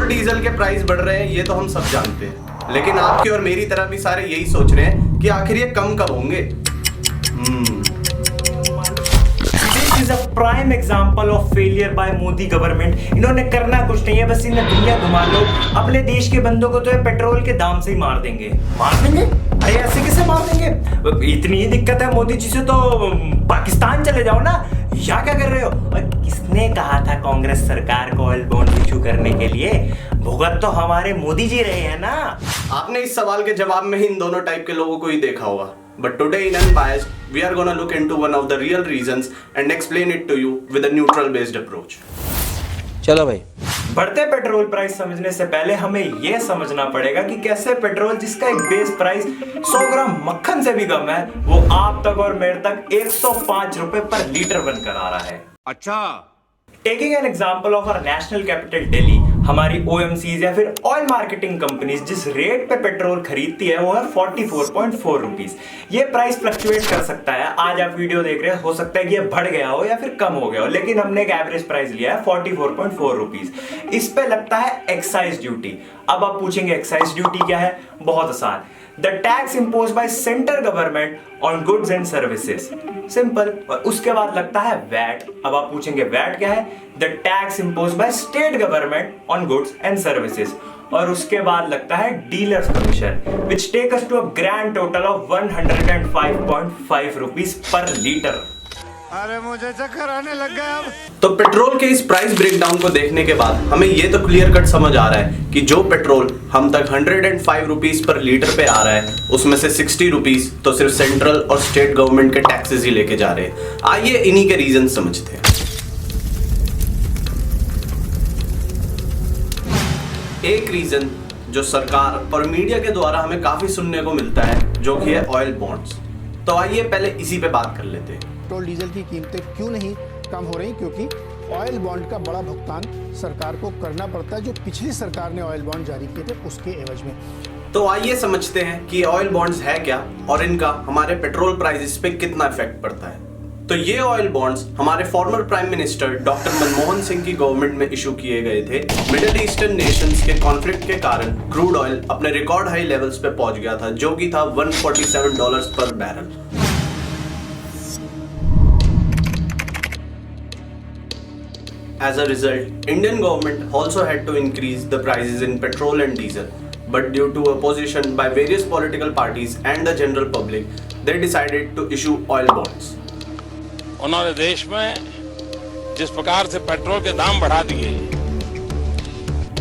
Diesel के price बढ़ रहे हैं ये तो हम सब जानते हैं, लेकिन आपकी और मेरी तरह भी सारे यही सोच रहे हैं कि आखिर ये कम कब होंगे। This is a prime example of failure by Modi government. इन्होंने करना कुछ नहीं है, बस इन्हें दुनिया घुमा लो। अपने देश के बंदों को तो ये पेट्रोल के दाम से ही मार देंगे। मार देंगे? अरे ऐसे कैसे मार देंगे? इतनी ही दिक्कत है मोदी जी से तो पाकिस्तान चले जाओ ना। यहाँ क्या कर रहे हो? और किसने कहा था कांग्रेस सरकार को ऑयल बॉन्ड इशू करने के लिए? भुगत तो हमारे मोदी जी रहे हैं ना। आपने इस सवाल के जवाब में ही इन दोनों टाइप के लोगों को ही देखा होगा। But today in Unbiased, we are gonna look into one of the real reasons and explain it to you with a neutral based approach. चलो भाई। बढ़ते पेट्रोल प्राइस समझने से पहले हमें यह समझना पड़ेगा कि कैसे पेट्रोल जिसका एक बेस प्राइस 100 ग्राम मक्खन से भी कम है, वो आप तक और मेरे तक 105 रुपए पर लीटर बनकर आ रहा है। अच्छा। Taking an example of our national capital Delhi, हमारी OMCs या फिर ऑयल मार्केटिंग कंपनीज जिस रेट पे पेट्रोल खरीदती है वो है 44.4 रुपीज। ये प्राइस फ्लक्चुएट कर सकता है। आज आप वीडियो देख रहे हो सकता है कि ये बढ़ गया हो या फिर कम हो गया हो, लेकिन हमने एक एवरेज प्राइस लिया है 44.4 रुपीज। इस पे लगता है एक्साइज ड्यूटी। अब आप पूछेंगे एक्साइज ड्यूटी क्या है? बहुत आसान, the tax impose by central government on goods and services, simple. और उसके बाद लगता है वैट। अब आप पूछेंगे वैट क्या है? The tax impose by state government on goods and services. और उसके बाद लगता है dealers commission, which take us to a grand total of 105.5 rupees per litre. अरे मुझे चक्कर आने लग गया अब। तो पेट्रोल के इस प्राइस ब्रेकडाउन को देखने के बाद हमें ये तो क्लियर कट समझ आ रहा है कि जो पेट्रोल हम तक 105 रुपीज पर लीटर पे आ रहा है, उसमें से 60 रुपीज तो सिर्फ सेंट्रल और स्टेट गवर्नमेंट के टैक्सेस ही लेके जा रहे हैं। आइए इन्हीं के रीजन समझते हैं। एक रीजन जो सरकार और मीडिया के द्वारा हमें काफी सुनने को मिलता है, जो कि है ऑयल बॉन्ड्स। तो आइए पहले इसी पे बात कर लेते हैं। पेट्रोल डीजल की कीमतें क्यों नहीं कम हो रही? क्योंकि ऑयल बॉन्ड का बड़ा भुगतान सरकार को करना पड़ता है, जो पिछली सरकार ने ऑयल बॉन्ड जारी किए थे उसके एवज में। तो आइए समझते हैं कि ऑयल बॉन्ड्स है क्या और इनका हमारे पेट्रोल प्राइसेस पे कितना इफेक्ट पड़ता है। तो ये ऑयल बॉन्ड्स हमारे former prime minister doctor Manmohan Singh की गवर्नमेंट में इशू किए गए थे। मिडिल ईस्टर्न नेशंस के कॉन्फ्लिक्ट के कारण क्रूड ऑयल अपने रिकॉर्ड हाई लेवल्स पे पहुंच गया था, जो कि था $147 पर barrel. As a result, Indian government also had to increase the prices in petrol and diesel, but due to opposition by various political parties and the general public, they decided to issue oil bonds. उन्होंने देश में जिस प्रकार से petrol के दाम बढ़ा दिए,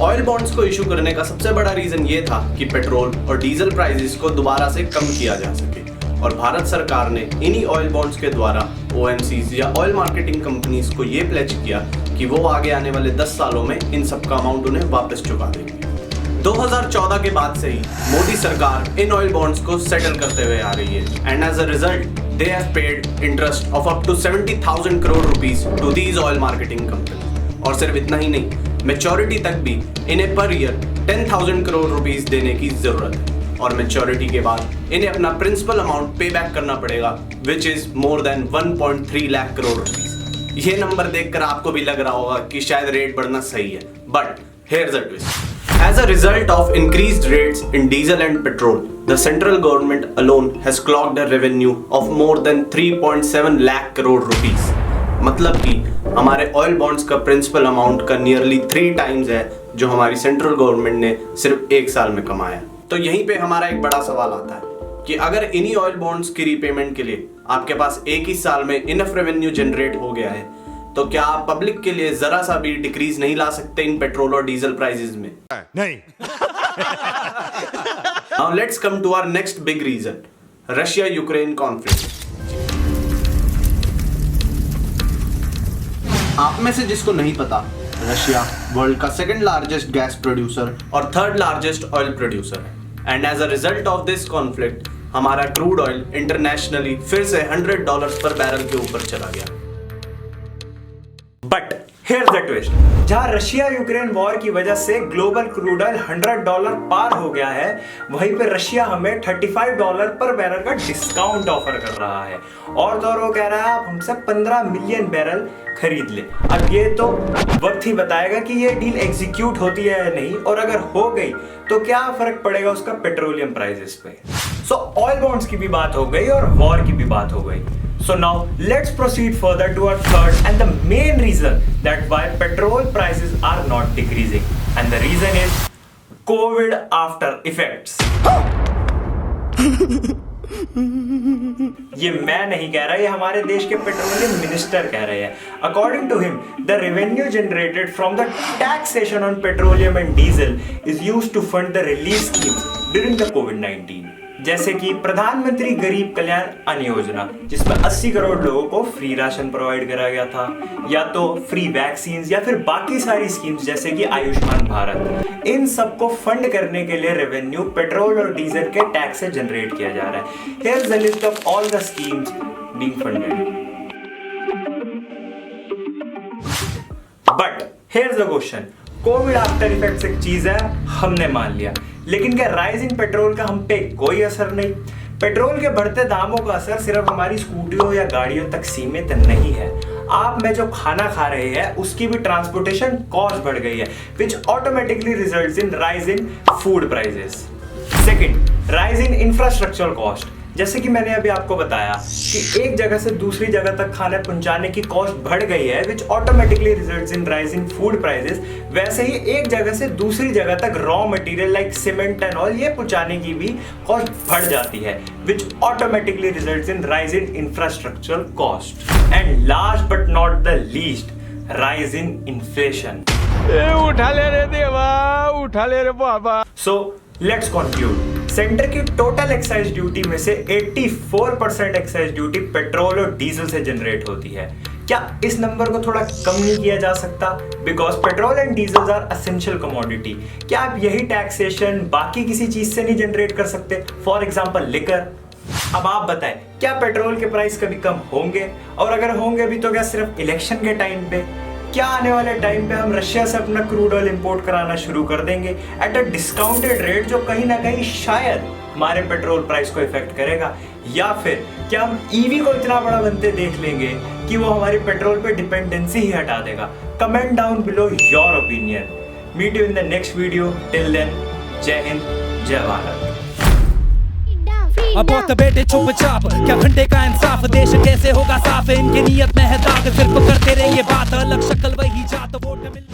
ऑयल बॉन्ड्स को इशू करने का सबसे बड़ा रीजन ये था कि पेट्रोल और डीजल प्राइसेस को दोबारा से कम किया जा सके, और भारत सरकार ने इन्हीं ऑयल बॉन्ड्स के द्वारा OMCs या ऑयल मार्केटिंग कंपनीज को ये प्लेज किया कि वो आगे आने वाले 10 सालों में इन सब का अमाउंट उन्हें वापस चुका देंगे। 2014 के बाद से ही मोदी सरकार इन ऑयल बॉन्ड्स को सेटल करते हुए आ रही है, and as a result they have paid interest of up to 70,000 crore rupees to these oil marketing company. और सिर्फ इतना ही नहीं, मैच्योरिटी तक भी इन्हें पर ईयर 10,000 करोड़ रुपीस देने की जरूरत है, और मैच्योरिटी के बाद इन्हें अपना प्रिंसिपल अमाउंट पे बैक करना पड़ेगा, which is more than 1.3 lakh crore rupees. ये नंबर देखकर आपको भी लग रहा होगा कि शायद रेट बढ़ना सही है, but here's a twist. As a result of increased rates in diesel and petrol, the central government alone has clocked a revenue of more than 3.7 lakh crore rupees. मतलब कि हमारे ऑयल बॉन्ड्स का principal amount का nearly 3 times है जो हमारी central government ने सिर्फ 1 साल में कमाया। तो यहीं पे हमारा एक बड़ा सवाल आता है कि अगर इन्हीं ऑयल बॉन्ड्स की रीपेमेंट के लिए आपके पास एक ही साल में इनफ रेवेन्यू जनरेट हो गया है, तो क्या आप पब्लिक के लिए जरा सा भी डिक्रीज नहीं ला सकते इन पेट्रोल और डीजल प्राइसेस में? नहीं। Now let's come to our next big reason, Russia-Ukraine conflict. आप में से जिसको नहीं पता, रशिया वर्ल्ड का सेकंड लार्जेस्ट गैस प्रोड्यूसर और थर्ड लार्जेस्ट ऑयल प्रोड्यूसर है, and as a result of this conflict हमारा क्रूड ऑयल इंटरनेशनली फिर से $100 पर बैरल के ऊपर चला गया। But Here's the twist. जहां रशिया यूक्रेन वॉर की वजह से ग्लोबल क्रूड ऑयल $100 पार हो गया है, वहीं पे रशिया हमें $35 पर बैरल का डिस्काउंट ऑफर कर रहा है और तो और वो कह रहा है आप हमसे 15 मिलियन बैरल खरीद ले। अब ये तो वक्त ही बताएगा कि ये डील एग्जीक्यूट होती है या नहीं, और अगर हो गई तो क्या फर्क पड़ेगा उसका पेट्रोलियम प्राइसेस पे। सो ऑयल बॉन्ड्स की भी बात हो गई और वॉर की भी बात हो गई। So now let's proceed further to our third and the main reason that why petrol prices are not decreasing, and the reason is COVID after effects. ये मैं नहीं कह रहा, ये हमारे देश के पेट्रोलियम मिनिस्टर कह रहे हैं। According to him, the revenue generated from the taxation on petroleum and diesel is used to fund the relief schemes during the COVID-19. जैसे कि प्रधानमंत्री गरीब कल्याण अन्न योजना, जिसमें 80 करोड़ लोगों को फ्री राशन प्रोवाइड करा गया था, या तो फ्री वैक्सीन, या फिर बाकी सारी स्कीम्स जैसे कि आयुष्मान भारत। इन सबको फंड करने के लिए रेवेन्यू पेट्रोल और डीजल के टैक्स से जनरेट किया जा रहा है। Here is the list of all the schemes being funded. But here is the question, Covid after effects एक चीज है, हमने मान लिया, लेकिन क्या राइजिंग पेट्रोल का हम पे कोई असर नहीं? पेट्रोल के बढ़ते दामों का असर सिर्फ हमारी स्कूटियों या गाड़ियों तक सीमित नहीं है। आप में जो खाना खा रहे हैं उसकी भी ट्रांसपोर्टेशन कॉस्ट बढ़ गई है, which automatically results in rise in food prices. Second, rise in infrastructural cost. जैसे कि मैंने अभी आपको बताया कि एक जगह से दूसरी जगह तक खाने पहुंचाने की कॉस्ट बढ़ गई है, which automatically results in rise in food prices. वैसे ही एक जगह से दूसरी जगह तक raw material like cement and all ये पहुंचाने की भी कॉस्ट बढ़ जाती है, which automatically results in rise in infrastructural cost. And last but not the least, rise in inflation. उठा ले रे देवा, उठा ले रे बाबा। So let's conclude. सेंटर की टोटल एक्साइज ड्यूटी में से 84% एक्साइज ड्यूटी पेट्रोल और डीजल से जनरेट होती है। क्या इस नंबर को थोड़ा कम नहीं किया जा सकता? Because petrol and diesel are essential commodity. क्या आप यही टैक्सेशन बाकी किसी चीज से नहीं जनरेट कर सकते? For example liquor. अब आप बताएं, क्या पेट्रोल के प्राइस कभी कम होंगे? और अगर होंगे भी तो क्या सिर्फ इलेक्शन के टाइम पे? क्या आने वाले टाइम पे हम रशिया से अपना क्रूड ऑयल इंपोर्ट कराना शुरू कर देंगे एट अ डिस्काउंटेड रेट, जो कहीं ना कहीं शायद हमारे पेट्रोल प्राइस को इफेक्ट करेगा? या फिर क्या हम ईवी को इतना बड़ा बनते देख लेंगे कि वो हमारी पेट्रोल पे डिपेंडेंसी ही हटा देगा? Comment down below your opinion. Meet you in the next video. Till then, जय हिंद, जय भारत। अब बहुत बेटे चुपचाप, क्या घंटे का इंसाफ, देश कैसे होगा साफ? इनकी नीयत में है दाग, सिर्फ करते रहिए बात, अलग शक्ल वही जात, वोट मिल